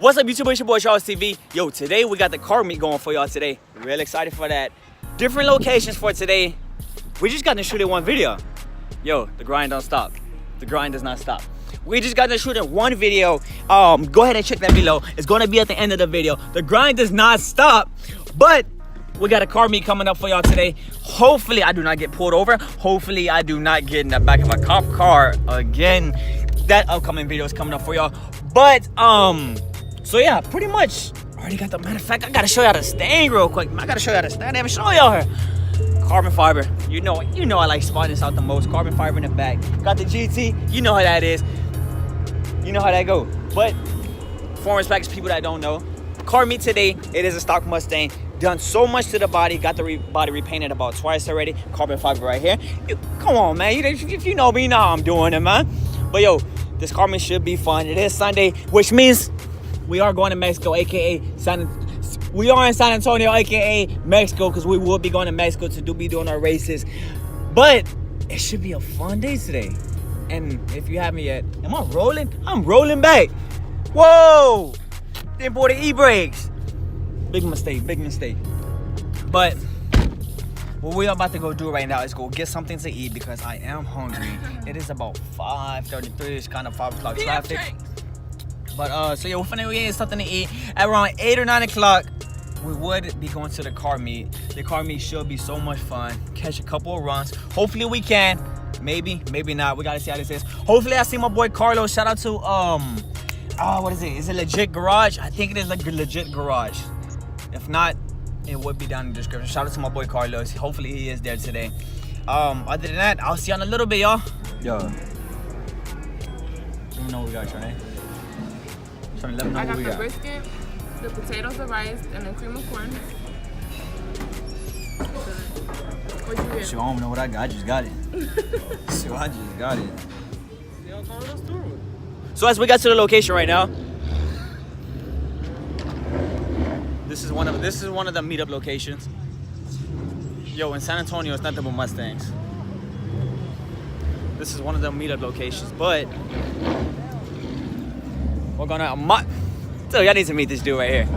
What's up, YouTube? It's your boy Charles TV. Yo, today we got the car meet going for y'all today. Real excited for that. Different locations for today. We just got to shoot in one video. Yo, the grind don't stop. The grind does not stop. We just got to shoot in one video. Go ahead and check that below. It's gonna be at the end of the video. The grind does not stop, but we got a car meet coming up for y'all today. Hopefully I do not get pulled over. Hopefully I do not get in the back of a cop car again. That upcoming video is coming up for y'all. But so yeah, pretty much already got the, matter of fact, I gotta show y'all the STANG real quick. I gotta show y'all the STANG. I haven't shown y'all her. Carbon fiber. You know I like spotting this out the most. Carbon fiber in the back. Got the GT. You know how that is. You know how that go. But performance package, people that don't know. Car meet today. It is a stock Mustang. Done so much to the body. Got the body repainted about twice already. Carbon fiber right here. Come on, man. If you know me, you know how I'm doing it, man. But yo, this car meet should be fun. It is Sunday, which means we are going to Mexico, aka we are in San Antonio, aka Mexico, because we will be going to Mexico to be doing our races. But it should be a fun day today. And if you haven't yet, am I rolling? I'm rolling back. Whoa! Didn't pull the e-brakes. Big mistake, big mistake. But what we're about to go do right now is go get something to eat because I am hungry. It is about 5:33. It's kind of 5 o'clock traffic. But so yeah, we're finna get something to eat. At around 8 or 9 o'clock, we would be going to the car meet. The car meet should be so much fun. Catch a couple of runs. Hopefully we can. Maybe, maybe not. We gotta see how this is. Hopefully I see my boy Carlos. Shout out to what is it? Is it Legit Garage? I think it is like Legit Garage. If not, it would be down in the description. Shout out to my boy Carlos. Hopefully he is there today. Other than that, I'll see you in a little bit, y'all. Yo. Let me know what we got, Trey. I got the brisket, the potatoes, the rice, and the cream of corn. What you get? Sure, I don't know what I got. I just got it. So I just got it. So as we got to the location right now, this is one of the meetup locations. Yo, in San Antonio, it's nothing but Mustangs. This is one of the meetup locations, but we're gonna so y'all need to meet this dude right here.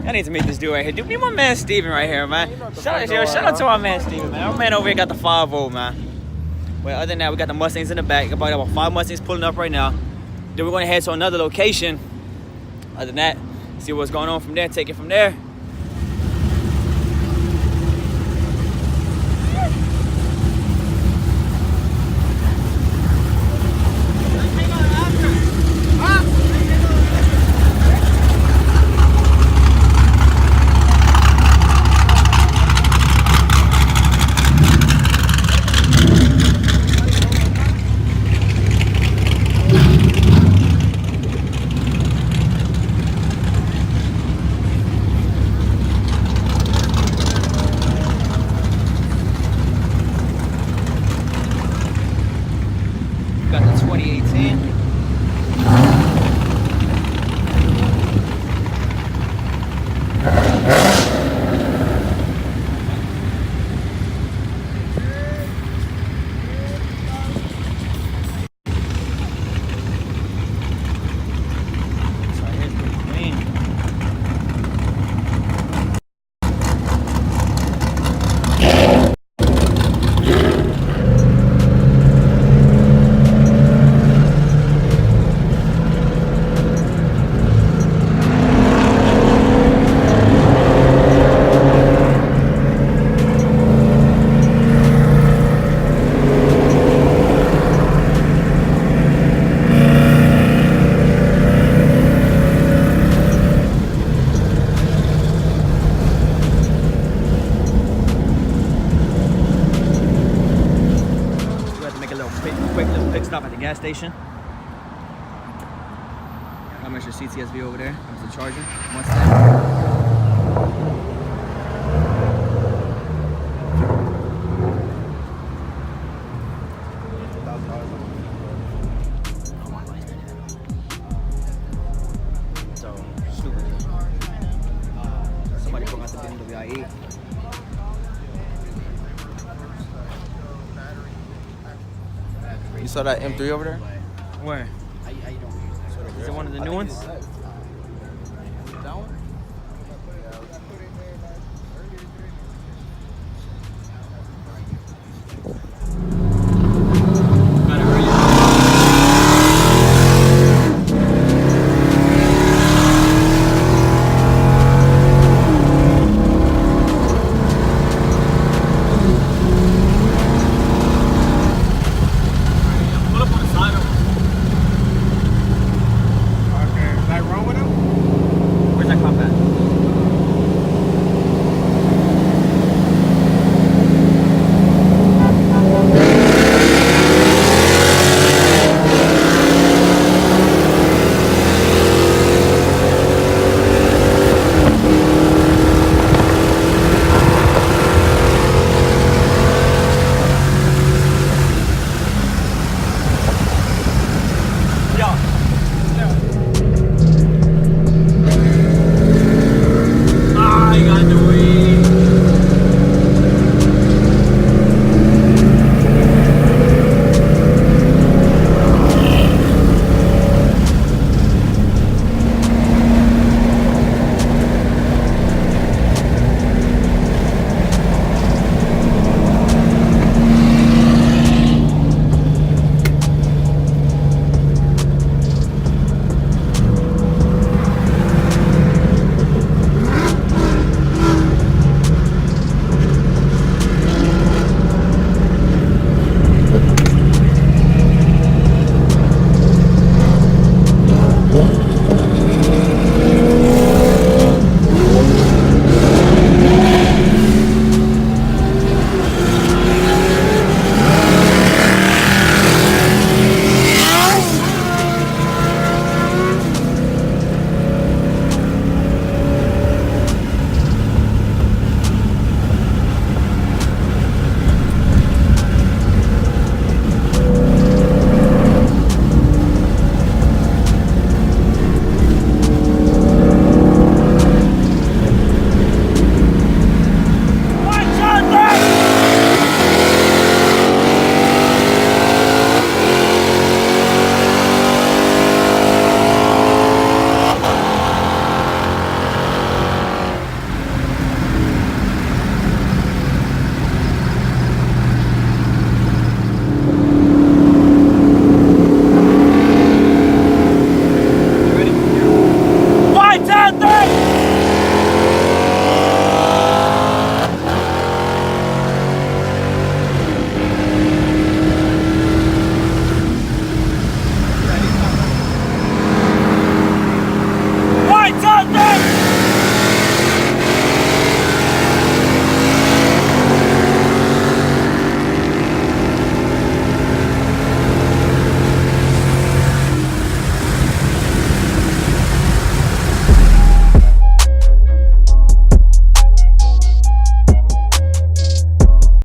Y'all need to meet this dude right here. Dude, meet my man Steven right here, man. Shout out to my man Steven, man. Our man over here got the 5-0, man. Well, other than that, we got the Mustangs in the back. About 5 Mustangs pulling up right now. Then we're gonna head to another location. Other than that, see what's going on from there, take it from there. Got the 2018. Quick little pit stop at the gas station. Got my CTSV over there. There's the charger. Mustang. So stupid. Somebody forgot the BMW i8. You saw that M3 over there? Where? Is it one of the new ones?